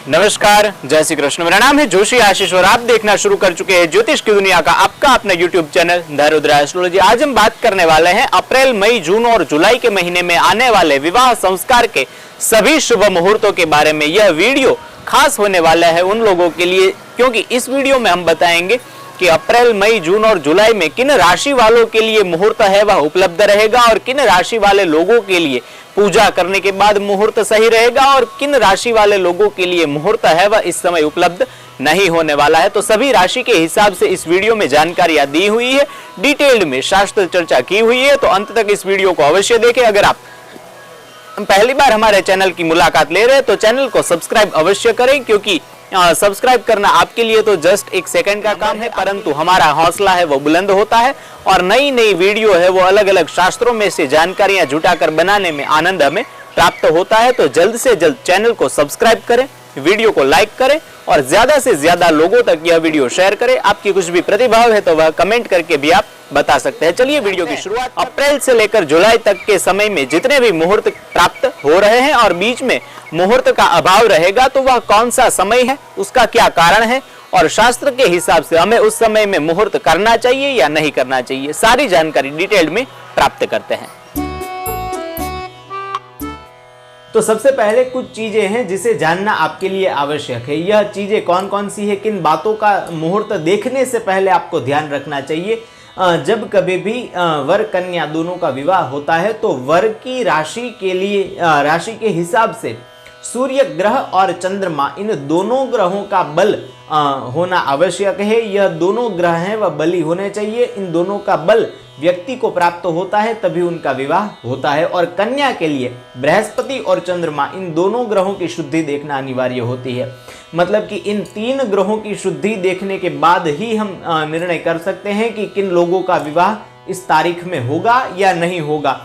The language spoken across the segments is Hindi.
नमस्कार, जय श्री कृष्ण। मेरा नाम है जोशी आशीष और आप देखना शुरू कर चुके हैं ज्योतिष की दुनिया का आपका अपना यूट्यूब चैनल धैर्योदय एस्ट्रोलॉजी। आज हम बात करने वाले हैं अप्रैल, मई, जून और जुलाई के महीने में आने वाले विवाह संस्कार के सभी शुभ मुहूर्तों के बारे में। यह वीडियो खास होने वाला है उन लोगों के लिए, क्योंकि इस वीडियो में हम बताएंगे कि अप्रैल, मई, जून और जुलाई में किन राशि वालों के लिए मुहूर्त है वह उपलब्ध रहेगा और किन राशि वाले लोगों के लिए पूजा करने के बाद मुहूर्त सही रहेगा और किन राशि वाले लोगों के लिए मुहूर्त है वह इस समय उपलब्ध नहीं होने वाला है। तो सभी राशि के हिसाब से इस वीडियो में जानकारियां दी हुई है, डिटेल्ड में शास्त्र चर्चा की हुई है, तो अंत तक इस वीडियो को अवश्य देखें। अगर आप पहली बार हमारे चैनल की मुलाकात ले रहे हैं तो चैनल को सब्सक्राइब अवश्य करें, क्योंकि सब्सक्राइब करना आपके लिए तो जस्ट एक सेकंड का काम है, परंतु हमारा हौसला है वो बुलंद होता है और नई नई वीडियो है वो अलग अलग शास्त्रों में से जानकारियां जुटाकर बनाने में आनंद हमें प्राप्त होता है। तो जल्द से जल्द चैनल को सब्सक्राइब करें, वीडियो को लाइक करें और ज्यादा से ज्यादा लोगों तक यह वीडियो शेयर करें। आपकी कुछ भी प्रतिभाव है तो वह कमेंट करके भी आप बता सकते हैं। चलिए वीडियो की शुरुआत। अप्रैल से लेकर जुलाई तक के समय में जितने भी मुहूर्त प्राप्त हो रहे हैं और बीच में मुहूर्त का अभाव रहेगा, तो वह कौन सा समय है, उसका क्या कारण है और शास्त्र के हिसाब से हमें उस समय में मुहूर्त करना चाहिए या नहीं करना चाहिए, सारी जानकारी डिटेल में प्राप्त करते हैं। तो सबसे पहले कुछ चीजें हैं जिसे जानना आपके लिए आवश्यक है। यह चीजें कौन कौन सी है, किन बातों का मुहूर्त देखने से पहले आपको ध्यान रखना चाहिए। जब कभी भी वर कन्या दोनों का विवाह होता है तो वर की राशि के लिए राशि के हिसाब से सूर्य ग्रह और चंद्रमा, इन दोनों ग्रहों का बल होना आवश्यक है। यह दोनों ग्रह हैं वह बली होने चाहिए। इन दोनों का बल व्यक्ति को प्राप्त होता है तभी उनका विवाह होता है। और कन्या के लिए बृहस्पति और चंद्रमा, इन दोनों ग्रहों की शुद्धि देखना अनिवार्य होती है। मतलब कि इन तीन ग्रहों की शुद्धि देखने के बाद ही हम निर्णय कर सकते हैं कि किन लोगों का विवाह इस तारीख में होगा या नहीं होगा।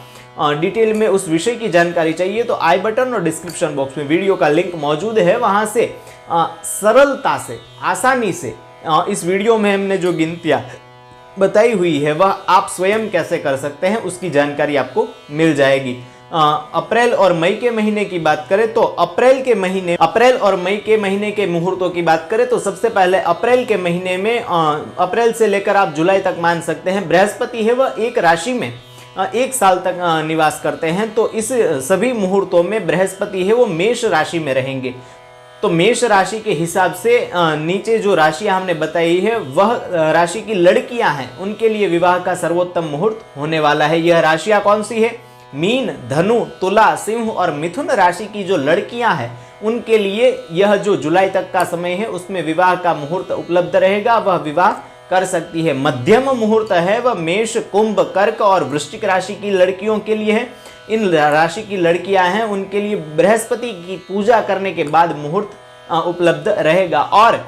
डिटेल में उस विषय की जानकारी चाहिए तो आई बटन और डिस्क्रिप्शन बॉक्स में वीडियो का लिंक मौजूद है, वहां से सरलता से, आसानी से इस वीडियो में हमने जो गिनतियां बताई हुई है वह आप स्वयं कैसे कर सकते हैं उसकी जानकारी आपको मिल जाएगी। अप्रैल और मई के महीने की बात करें तो अप्रैल और मई के महीने के मुहूर्तों की बात करें तो सबसे पहले अप्रैल के महीने में अप्रैल से लेकर आप जुलाई तक मान सकते हैं, बृहस्पति है वह एक राशि में एक साल तक निवास करते हैं। तो इस सभी मुहूर्तों में बृहस्पति है वो मेष राशि में रहेंगे। तो मेष राशि के हिसाब से नीचे जो राशियां हमने बताई है वह राशि की लड़कियां हैं, उनके लिए विवाह का सर्वोत्तम मुहूर्त होने वाला है। यह राशियां कौन सी है? मीन, धनु, तुला, सिंह और मिथुन राशि की जो लड़कियां हैं उनके लिए यह जो जुलाई तक का समय है उसमें विवाह का मुहूर्त उपलब्ध रहेगा, वह विवाह कर सकती है। मध्यम मुहूर्त है वह मेष, कुंभ, कर्क और वृश्चिक राशि की लड़कियों के लिए है। इन राशि की लड़कियां हैं उनके लिए बृहस्पति की पूजा करने के बाद मुहूर्त उपलब्ध रहेगा। और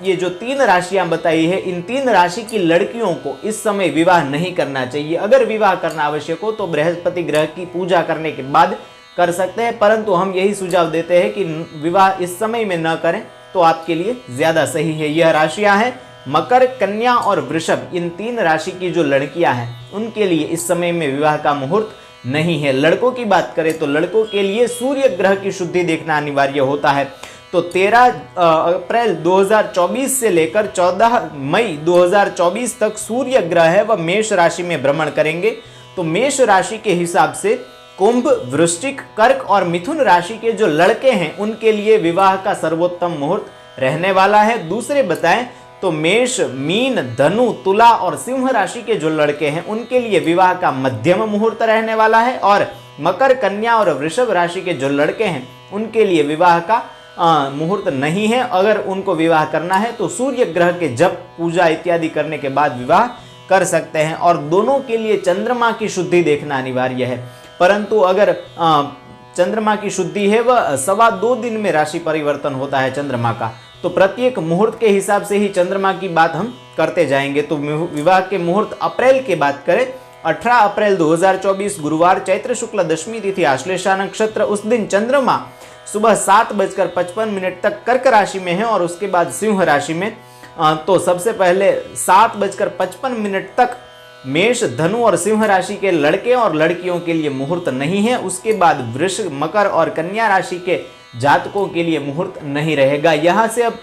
ये जो तीन राशियां बताई है, इन तीन राशि की लड़कियों को इस समय विवाह नहीं करना चाहिए। अगर विवाह करना आवश्यक हो तो बृहस्पति ग्रह की पूजा करने के बाद कर सकते हैं, परंतु हम यही सुझाव देते हैं कि विवाह इस समय में न करें तो आपके लिए ज्यादा सही है। यह राशियां हैं मकर, कन्या और वृषभ। इन तीन राशि की जो लड़कियां हैं उनके लिए इस समय में विवाह का मुहूर्त नहीं है। लड़कों की बात करें तो लड़कों के लिए सूर्य ग्रह की शुद्धि देखना अनिवार्य होता है। तो 13 अप्रैल 2024 से लेकर 14 मई 2024 तक सूर्य ग्रह है वह मेष राशि में भ्रमण करेंगे। तो मेष राशि के हिसाब से कुंभ, वृश्चिक, कर्क और मिथुन राशि के जो लड़के हैं उनके लिए विवाह का सर्वोत्तम मुहूर्त रहने वाला है। दूसरे बताएं तो मेष, मीन, धनु, तुला और सिंह राशि के जो लड़के हैं उनके लिए विवाह का मध्यम मुहूर्त रहने वाला है। और मकर, कन्या और वृषभ राशि के जो लड़के हैं उनके लिए विवाह का मुहूर्त नहीं है। अगर उनको विवाह करना है तो सूर्य ग्रह के जप, पूजा इत्यादि करने के बाद विवाह कर सकते हैं। और दोनों के लिए चंद्रमा की शुद्धि देखना अनिवार्य है, परंतु अगर चंद्रमा की शुद्धि है वह 2.25 दिन में राशि परिवर्तन होता है चंद्रमा का, तो प्रत्येक मुहूर्त के हिसाब से ही चंद्रमा की बात हम करते जाएंगे। तो विवाह के मुहूर्त अप्रैल की बात करें 18 अप्रैल 2024 गुरुवार, चैत्र शुक्ल दशमी तिथि, आश्लेषा नक्षत्र। उस दिन चंद्रमा सुबह 7:55 तक कर्क राशि में है और उसके बाद सिंह राशि में। तो सबसे पहले 7:55 तक मेष, धनु और सिंह राशि के लड़के और लड़कियों के लिए मुहूर्त नहीं है। उसके बाद वृष, मकर और कन्या राशि के जातकों के लिए मुहूर्त नहीं रहेगा। यहाँ से अब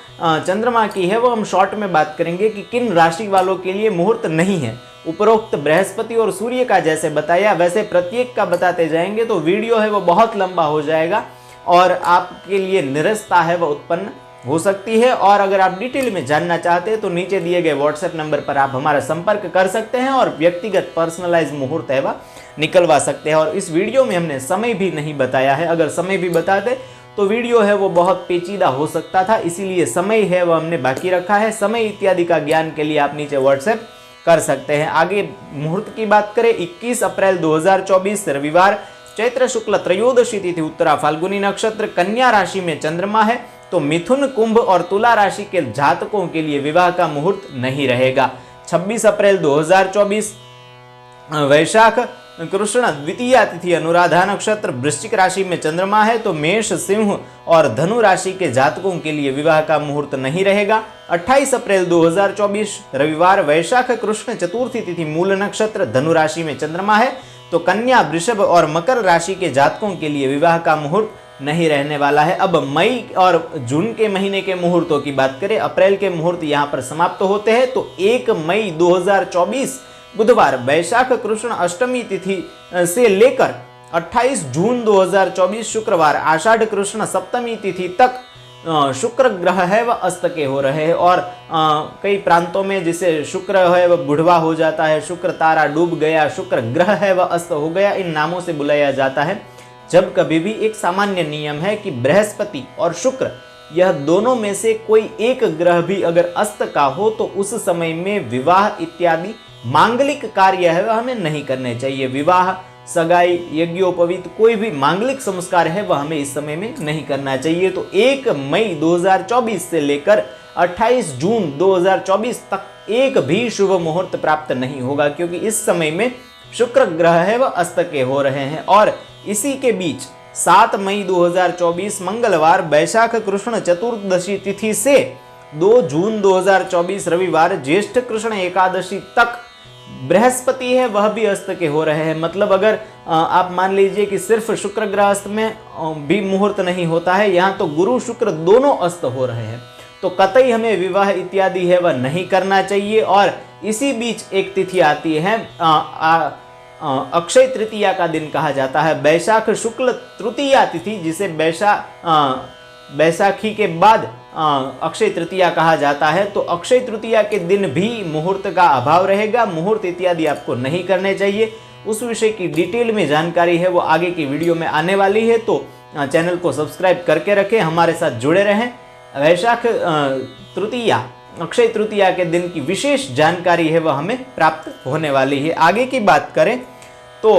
चंद्रमा की है वो हम शॉर्ट में बात करेंगे कि किन राशि वालों के लिए मुहूर्त नहीं है। उपरोक्त बृहस्पति और सूर्य का जैसे बताया वैसे प्रत्येक का बताते जाएंगे तो वीडियो है वो बहुत लंबा हो जाएगा और आपके लिए निरस्ता है वह उत्पन्न हो सकती है। और अगर आप डिटेल में जानना चाहते हैं तो नीचे दिए गए व्हाट्सएप नंबर पर आप हमारा संपर्क कर सकते हैं और व्यक्तिगत पर्सनलाइज मुहूर्त है वह निकलवा सकते हैं। और इस वीडियो में हमने समय भी नहीं बताया है, अगर समय भी बताते तो वीडियो है वो बहुत पेचीदा हो सकता था, इसीलिए समय है वह हमने बाकी रखा है। समय इत्यादि का ज्ञान के लिए आप नीचे व्हाट्सएप कर सकते हैं। आगे मुहूर्त की बात करें, 21 अप्रैल 2024 रविवार, चैत्र शुक्ल त्रयोदशी तिथि, उत्तरा फाल्गुनी नक्षत्र, कन्या राशि में चंद्रमा है तो मिथुन, कुंभ और तुला राशि के जातकों के लिए विवाह का मुहूर्त नहीं रहेगा। 26 अप्रैल 2024 वैशाख कृष्ण द्वितीया तिथि, अनुराधा नक्षत्र, वृश्चिक राशि में चंद्रमा है तो मेष, सिंह और धनु राशि के जातकों के लिए विवाह का मुहूर्त नहीं रहेगा। 28 अप्रैल 2024 रविवार, वैशाख कृष्ण चतुर्थी तिथि, मूल नक्षत्र, धनु राशि में चंद्रमा है तो कन्या, वृषभ और मकर राशि के जातकों के लिए विवाह का मुहूर्त नहीं रहने वाला है। अब मई और जून के महीने के मुहूर्तों की बात करें, अप्रैल के मुहूर्त यहाँ पर समाप्त होते हैं तो 1 मई 2024 बुधवार, वैशाख कृष्ण अष्टमी तिथि से लेकर 28 जून 2024 शुक्रवार, आषाढ़ कृष्ण सप्तमी तिथि तक शुक्र ग्रह है वह अस्त के हो रहे हैं। और कई प्रांतों में जिसे शुक्र है वह बुढ़वा हो जाता है, शुक्र तारा डूब गया, शुक्र ग्रह है वह अस्त हो गया, इन नामों से बुलाया जाता है। जब कभी भी एक सामान्य नियम है कि बृहस्पति और शुक्र यह दोनों में से कोई एक ग्रह भी अगर अस्त का हो तो उस समय में विवाह इत्यादि मांगलिक कार्य है वह हमें नहीं करने चाहिए। विवाह, सगाई, यज्ञोपवीत कोई भी मांगलिक संस्कार है वह हमें इस समय में नहीं करना चाहिए। तो 1 मई 2024 से लेकर 28 जून 2024 तक एक भी शुभ मुहूर्त प्राप्त नहीं होगा, क्योंकि इस समय में शुक्र ग्रह है वह अस्त के हो रहे हैं। और इसी के बीच 7 मई 2024 मंगलवार, वैशाख कृष्ण चतुर्दशी तिथि से 2 जून 2024 रविवार, ज्येष्ठ कृष्ण एकादशी तक बृहस्पति है वह भी अस्त के हो रहे हैं। मतलब अगर आप मान लीजिए कि सिर्फ शुक्र ग्रह अस्त में भी मुहूर्त नहीं होता है, यहाँ तो गुरु शुक्र दोनों अस्त हो रहे हैं, तो कतई हमें विवाह इत्यादि है वह नहीं करना चाहिए। और इसी बीच एक तिथि आती है अक्षय तृतीया का दिन कहा जाता है, वैशाख शुक्ल तृतीया तिथि, जिसे बैसाखी के बाद अक्षय तृतीया कहा जाता है। तो अक्षय तृतीया के दिन भी मुहूर्त का अभाव रहेगा, मुहूर्त इत्यादि आपको नहीं करने चाहिए। उस विषय की डिटेल में जानकारी है वो आगे की वीडियो में आने वाली है, तो चैनल को सब्सक्राइब करके रखें, हमारे साथ जुड़े रहें। वैशाख तृतीया, अक्षय तृतीया के दिन की विशेष जानकारी है वह हमें प्राप्त होने वाली है। आगे की बात करें तो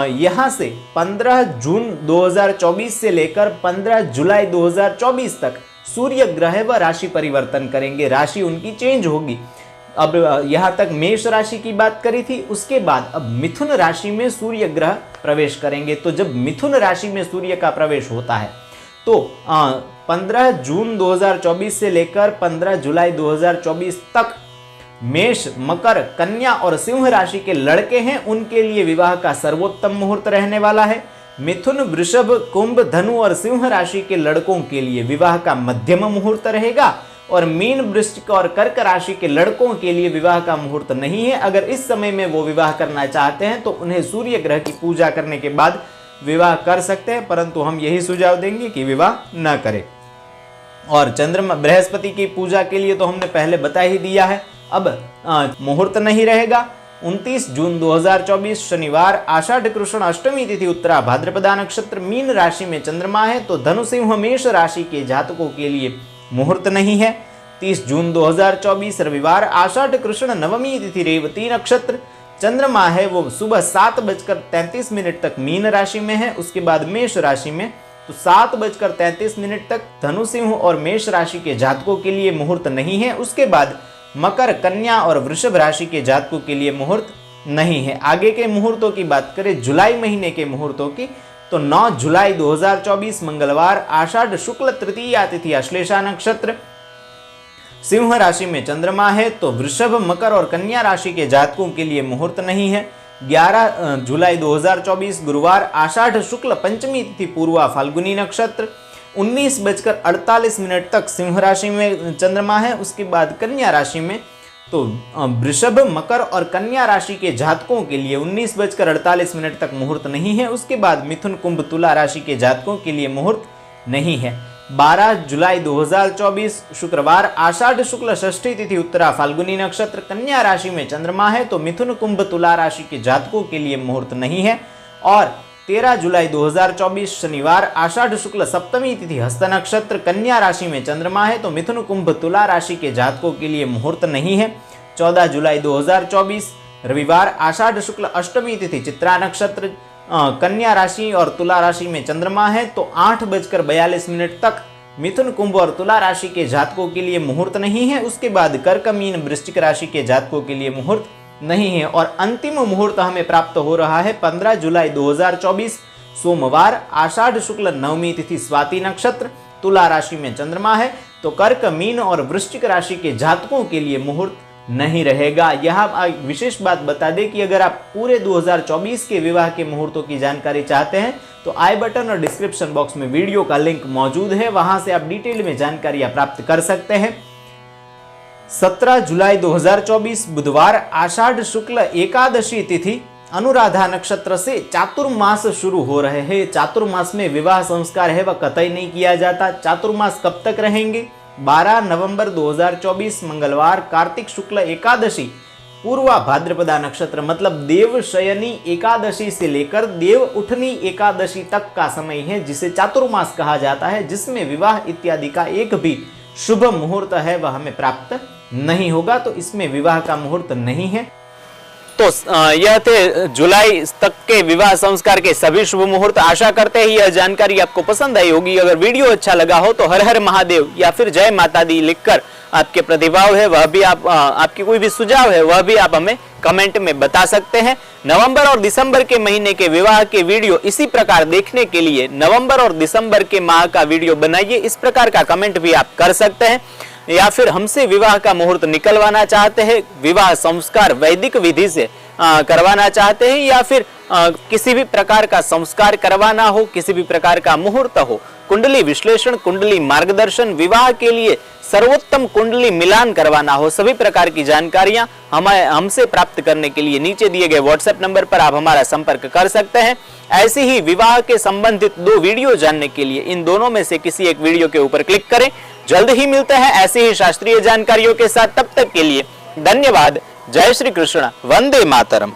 यहाँ से 15 जून 2024 से लेकर 15 जुलाई 2024 तक सूर्य ग्रह व राशि परिवर्तन करेंगे, राशि उनकी चेंज होगी। अब यहाँ तक मेष राशि की बात करी थी, उसके बाद अब मिथुन राशि में सूर्य ग्रह प्रवेश करेंगे। तो जब मिथुन राशि में सूर्य का प्रवेश होता है तो 15 जून 2024 से लेकर 15 जुलाई 2024 तक मेष, मकर, कन्या और सिंह राशि के लड़के हैं उनके लिए विवाह का सर्वोत्तम मुहूर्त रहने वाला है। मिथुन, वृषभ, कुंभ, धनु और सिंह राशि के लड़कों के लिए विवाह का मध्यम मुहूर्त रहेगा। और मीन, वृश्चिक और कर्क राशि के लड़कों के लिए विवाह का मुहूर्त नहीं है। अगर इस समय में वो विवाह करना चाहते हैं तो उन्हें सूर्य ग्रह की पूजा करने के बाद विवाह कर सकते हैं, परंतु हम यही सुझाव देंगे कि विवाह न करें। और चंद्रमा, बृहस्पति की पूजा के लिए तो हमने पहले बता ही दिया है। अब मुहूर्त नहीं रहेगा। 29 जून 2024 शनिवार, आषाढ़ कृष्ण अष्टमी तिथि, उत्तरा भाद्रपदा नक्षत्र, मीन राशि में चंद्रमा है तो धनु, सिंह, मेष राशि के जातकों के लिए मुहूर्त नहीं है। 30 जून 2024 रविवार, आषाढ़ कृष्ण नवमी तिथि, रेवती नक्षत्र, चंद्रमा है वो सुबह 7:33 तक मीन राशि में है, उसके बाद मेष राशि में, तो 7:33 तक धनु, सिंह और मेष राशि के जातकों के लिए मुहूर्त नहीं है। उसके बाद मकर, कन्या और वृषभ राशि के जातकों के लिए मुहूर्त नहीं है। आगे के मुहूर्तों की बात करें, जुलाई महीने के मुहूर्तों की, तो 9 जुलाई 2024 मंगलवार, आषाढ़ शुक्ल तृतीया तिथि, अश्लेषा नक्षत्र, सिंह राशि में चंद्रमा है तो वृषभ, मकर और कन्या राशि के जातकों के लिए मुहूर्त नहीं है। 11 जुलाई 2024 गुरुवार, आषाढ़ शुक्ल पंचमी तिथि, पूर्वा फाल्गुनी नक्षत्र, 19:48 तक सिंह राशि में चंद्रमा है। उसके बाद कन्या राशि में, तो वृषभ, मकर और कन्या राशि के जातकों के लिए 19:48 तक मुहूर्त नहीं है। उसके बाद मिथुन, कुंभ, तुला राशि के जातकों के लिए मुहूर्त नहीं है। 12 जुलाई 2024 शुक्रवार, आषाढ़ शुक्ल षष्ठी तिथि, उत्तरा फाल्गुनी नक्षत्र, कन्या राशि में चंद्रमा है, तो मिथुन, कुंभ, तुला राशि के जातकों के लिए मुहूर्त नहीं है। और 13 जुलाई 2024 शनिवार, आषाढ़ शुक्ल सप्तमी तिथि, हस्त नक्षत्र, कन्या राशि में चंद्रमा है, तो मिथुन, कुंभ, तुला राशि के जातकों के लिए मुहूर्त नहीं है। 14 जुलाई 2024 रविवार, आषाढ़ शुक्ल अष्टमी तिथि, चित्रा नक्षत्र, कन्या राशि और तुला राशि में चंद्रमा है, तो 8:42 तक मिथुन, कुंभ और तुला राशि के जातकों के लिए मुहूर्त नहीं है। उसके बाद कर्क, मीन, वृश्चिक राशि के जातकों के लिए मुहूर्त नहीं है। और अंतिम मुहूर्त हमें प्राप्त हो रहा है 15 जुलाई 2024 सोमवार, आषाढ़ शुक्ल नवमी तिथि, स्वाति नक्षत्र, तुला राशि में चंद्रमा है, तो कर्क, मीन और वृश्चिक राशि के जातकों के लिए मुहूर्त नहीं रहेगा। यह विशेष बात बता दें कि अगर आप पूरे 2024 के विवाह के मुहूर्तों की जानकारी चाहते हैं तो आई बटन और डिस्क्रिप्शन बॉक्स में वीडियो का लिंक मौजूद है, वहां से आप डिटेल में जानकारियां प्राप्त कर सकते हैं। 17 जुलाई 2024 बुधवार, आषाढ़ शुक्ल एकादशी तिथि, अनुराधा नक्षत्र से चातुर्मास शुरू हो रहे हैं। चातुर्मास में विवाह संस्कार है वह कतई नहीं किया जाता। चातुर्मास कब तक रहेंगे? 12 नवंबर 2024 मंगलवार, कार्तिक शुक्ल एकादशी, पूर्वा भाद्रपदा नक्षत्र मतलब देवशयनी एकादशी से लेकर देव उठनी एकादशी तक का समय है, जिसे चातुर्मास कहा जाता है, जिसमें विवाह इत्यादि का एक भी शुभ मुहूर्त है वह हमें प्राप्त नहीं होगा। तो इसमें विवाह का मुहूर्त नहीं है। तो यह थे जुलाई तक के विवाह संस्कार के सभी शुभ मुहूर्त। आशा करते हैं यह जानकारी आपको पसंद आई होगी। अगर वीडियो अच्छा लगा हो तो हर हर महादेव या फिर जय माता दी लिखकर आपके प्रतिभाव है वह भी आपकी कोई भी सुझाव है वह भी आप हमें कमेंट में बता सकते हैं। नवंबर और दिसंबर के महीने के विवाह के वीडियो इसी प्रकार देखने के लिए नवंबर और दिसंबर के माह का वीडियो बनाइए, इस प्रकार का कमेंट भी आप कर सकते हैं। या फिर हमसे विवाह का मुहूर्त निकलवाना चाहते हैं, विवाह संस्कार वैदिक विधि से करवाना चाहते हैं, या फिर किसी भी प्रकार का संस्कार करवाना हो, किसी भी प्रकार का मुहूर्त हो, कुंडली विश्लेषण, कुंडली मार्गदर्शन, विवाह के लिए सर्वोत्तम कुंडली मिलान करवाना हो, सभी प्रकार की जानकारियां हमसे प्राप्त करने के लिए नीचे दिए गए व्हाट्सएप नंबर पर आप हमारा संपर्क कर सकते हैं। ऐसे ही विवाह के संबंधित 2 वीडियो जानने के लिए इन दोनों में से किसी एक वीडियो के ऊपर क्लिक करें। जल्द ही मिलते हैं ऐसे ही शास्त्रीय जानकारियों के साथ। तब तक के लिए धन्यवाद। जय श्री कृष्ण, वंदे मातरम।